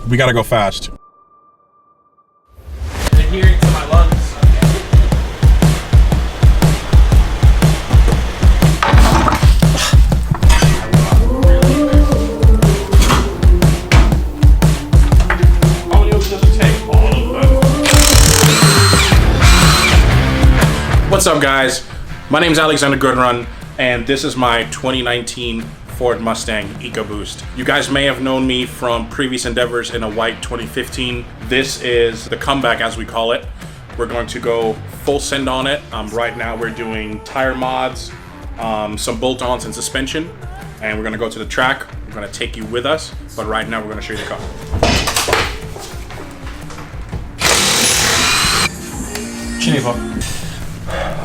We gotta go fast. Adhering to my lungs. How many does it take? All of them. What's up, guys? My name is Alexander Goodrun, and this is my 2019 Ford Mustang EcoBoost. You guys may have known me from previous endeavors in a white 2015. This is the comeback, as we call it. We're going to go full send on it. Right now we're doing tire mods, some bolt-ons and suspension, and we're gonna go to the track. We're gonna take you with us, but right now we're gonna show you the car.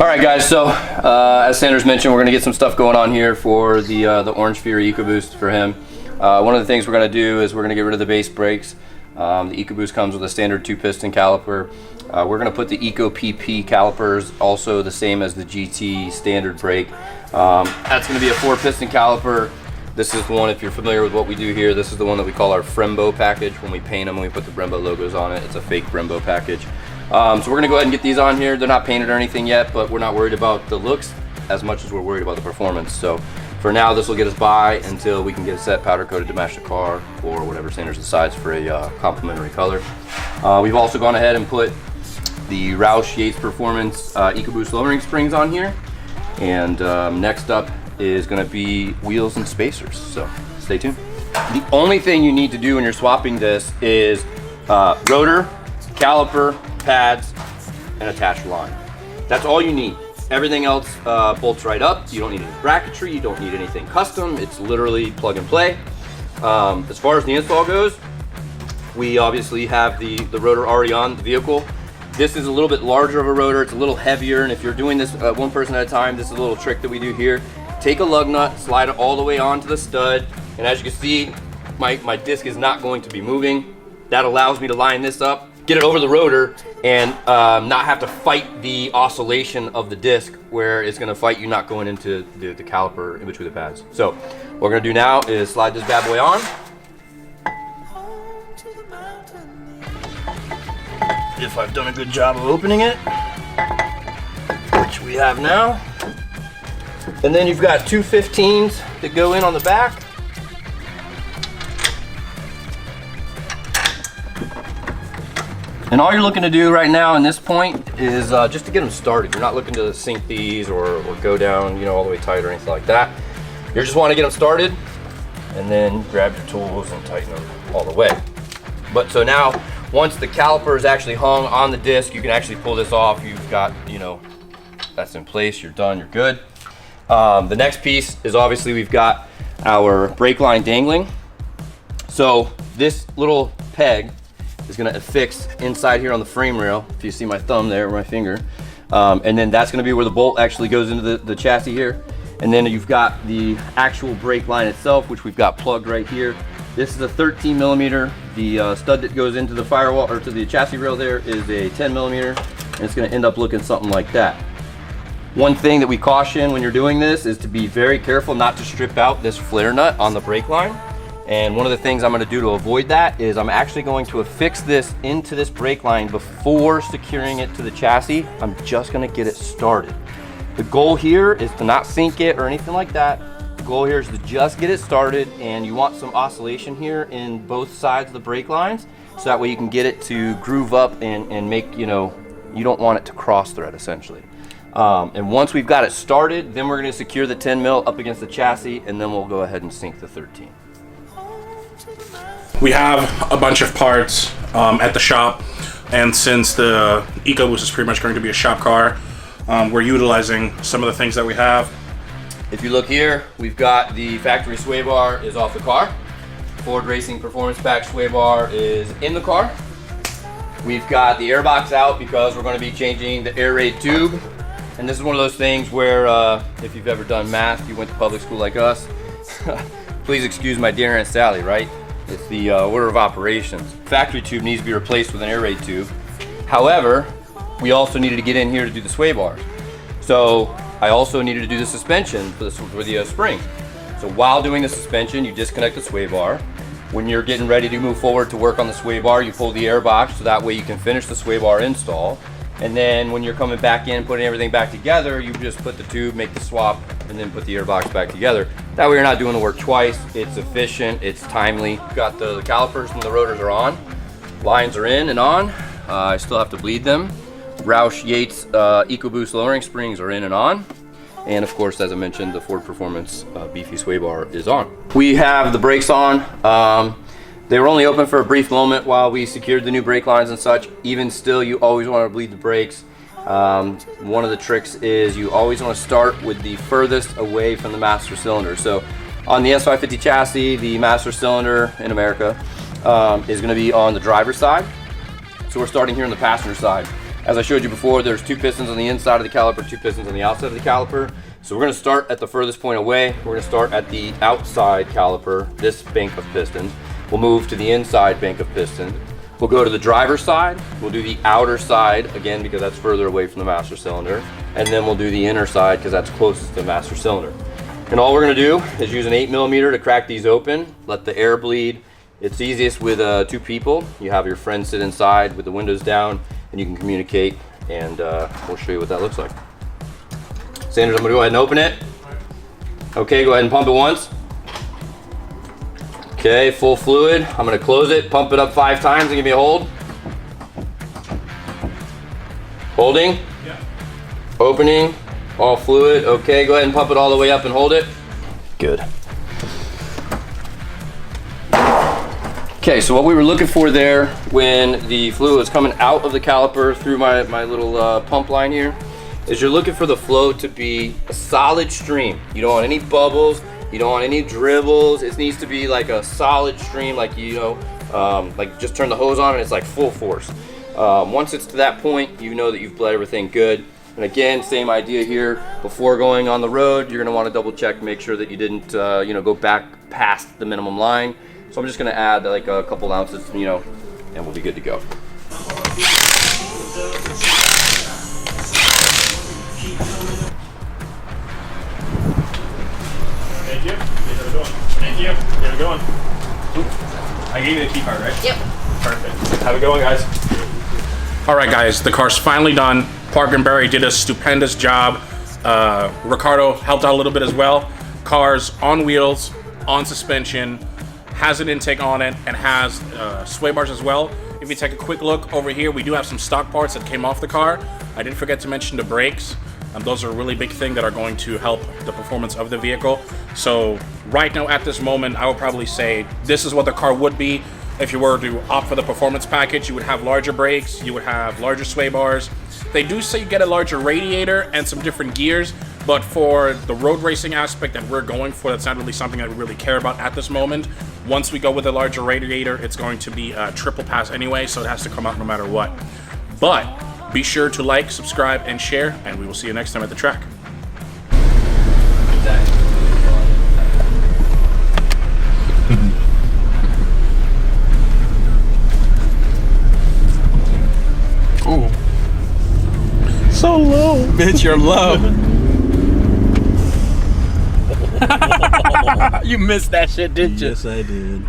All right, guys, so as Sanders mentioned, we're gonna get some stuff going on here for the Orange Fury EcoBoost for him. One of the things we're gonna do is we're gonna get rid of the base brakes. The EcoBoost comes with a standard 2-piston caliper. We're gonna put the Eco PP calipers, also the same as the GT standard brake. That's gonna be a 4-piston caliper. This is the one, if you're familiar with what we do here, this is the one that we call our Frembo package. When we paint them and we put the Brembo logos on it, it's a fake Brembo package. So we're gonna go ahead and get these on here. They're not painted or anything yet, but we're not worried about the looks as much as we're worried about the performance. So for now, this will get us by until we can get a set powder coated to match the car or whatever Sanders decides for a complementary color. We've also gone ahead and put the Roush Yates Performance EcoBoost lowering springs on here. And next up is gonna be wheels and spacers, so stay tuned. The only thing you need to do when you're swapping this is rotor, caliper, pads, and attached line. That's all you need. Everything else bolts right up. You don't need any bracketry, you don't need anything custom. It's literally plug and play. As far as the install goes, we obviously have the rotor already on the vehicle. This is a little bit larger of a rotor, it's a little heavier, and if you're doing this one person at a time, this is a little trick that we do here. Take a lug nut, slide it all the way onto the stud, and as you can see, my disc is not going to be moving. That allows me to line this up, get it over the rotor, and not have to fight the oscillation of the disc where it's gonna fight you not going into the caliper in between the pads. So what we're gonna do now is slide this bad boy on. If I've done a good job of opening it, which we have now. And then you've got two 15s that go in on the back. And all you're looking to do right now in this point is just to get them started. You're not looking to sink these or go down, you know, all the way tight or anything like that. You just want to get them started and then grab your tools and tighten them all the way. But so now, once the caliper is actually hung on the disc, you can actually pull this off. You've got, you know, that's in place, you're done, you're good. The next piece is obviously we've got our brake line dangling. So this little peg is gonna affix inside here on the frame rail, if you see my thumb there, or my finger. And then that's gonna be where the bolt actually goes into the chassis here. And then you've got the actual brake line itself, which we've got plugged right here. This is a 13 millimeter. The stud that goes into the firewall, or to the chassis rail there, is a 10 millimeter, and it's gonna end up looking something like that. One thing that we caution when you're doing this is to be very careful not to strip out this flare nut on the brake line. And one of the things I'm gonna do to avoid that is I'm actually going to affix this into this brake line before securing it to the chassis. I'm just gonna get it started. The goal here is to not sink it or anything like that. The goal here is to just get it started, and you want some oscillation here in both sides of the brake lines, so that way you can get it to groove up and make, you know, you don't want it to cross thread essentially. And once we've got it started, then we're gonna secure the 10 mil up against the chassis, and then we'll go ahead and sink the 13. We have a bunch of parts at the shop, and since the EcoBoost is pretty much going to be a shop car, we're utilizing some of the things that we have. If you look here, we've got the factory sway bar is off the car. Ford Racing Performance Pack sway bar is in the car. We've got the air box out because we're going to be changing the air raid tube. And this is one of those things where if you've ever done math, you went to public school like us, please excuse my dear Aunt Sally, right? It's the order of operations. Factory tube needs to be replaced with an air raid tube. However, we also needed to get in here to do the sway bars. So I also needed to do the suspension for the spring. So while doing the suspension, you disconnect the sway bar, When you're getting ready to move forward to work on the sway bar, you pull the air box so that way you can finish the sway bar install. And then when you're coming back in, putting everything back together, you just put the tube, make the swap, and then put the air box back together. That way you're not doing the work twice. It's efficient, it's timely. Got the calipers and the rotors are on. Lines are in and on. I still have to bleed them. Roush Yates EcoBoost lowering springs are in and on. And of course, as I mentioned, the Ford Performance beefy sway bar is on. We have the brakes on. They were only open for a brief moment while we secured the new brake lines and such. Even still, you always want to bleed the brakes. One of the tricks is you always want to start with the furthest away from the master cylinder. So on the S550 chassis, the master cylinder in America is going to be on the driver's side. So we're starting here on the passenger side. As I showed you before, there's 2 pistons on the inside of the caliper, 2 pistons on the outside of the caliper. So we're going to start at the furthest point away. We're going to start at the outside caliper, this bank of pistons. We'll move to the inside bank of pistons. We'll go to the driver's side. We'll do the outer side, again, because that's further away from the master cylinder. And then we'll do the inner side because that's closest to the master cylinder. And all we're going to do is use an 8mm to crack these open, let the air bleed. It's easiest with 2 people. You have your friend sit inside with the windows down and you can communicate, and we'll show you what that looks like. Sanders, I'm going to go ahead and open it. Okay, go ahead and pump it once. Okay, full fluid. I'm going to close it, pump it up 5 times and give me a hold. Holding. Yeah. Opening. All fluid. Okay, go ahead and pump it all the way up and hold it. Good. Okay, so what we were looking for there when the fluid was coming out of the caliper through my little pump line here is you're looking for the flow to be a solid stream. You don't want any bubbles, you don't want any dribbles. It needs to be like a solid stream, like, you know, like just turn the hose on and it's like full force. Once it's to that point, you know that you've bled everything good. And again, same idea here. Before going on the road, you're gonna wanna double check, make sure that you didn't you know, go back past the minimum line. So I'm just gonna add like a couple ounces, you know, and we'll be good to go. Thank you. Here we go. Thank you. Here we go. I gave you the key card, right? Yep. Perfect. How we going, guys? All right, guys. The car's finally done. Parker and Barry did a stupendous job. Ricardo helped out a little bit as well. Car's on wheels, on suspension, has an intake on it, and has sway bars as well. If you take a quick look over here, we do have some stock parts that came off the car. I did forget to mention the brakes. Those are a really big thing that are going to help the performance of the vehicle. So right now at this moment, I would probably say this is what the car would be. If you were to opt for the performance package, you would have larger brakes, you would have larger sway bars. They do say you get a larger radiator and some different gears, but for the road racing aspect that we're going for, that's not really something that we really care about at this moment. Once we go with a larger radiator, it's going to be a triple pass anyway, so it has to come out no matter what. But be sure to like, subscribe, and share, and we will see you next time at the track. Ooh. So low. Bitch, you're low. You missed that shit, didn't you? Yes, I did.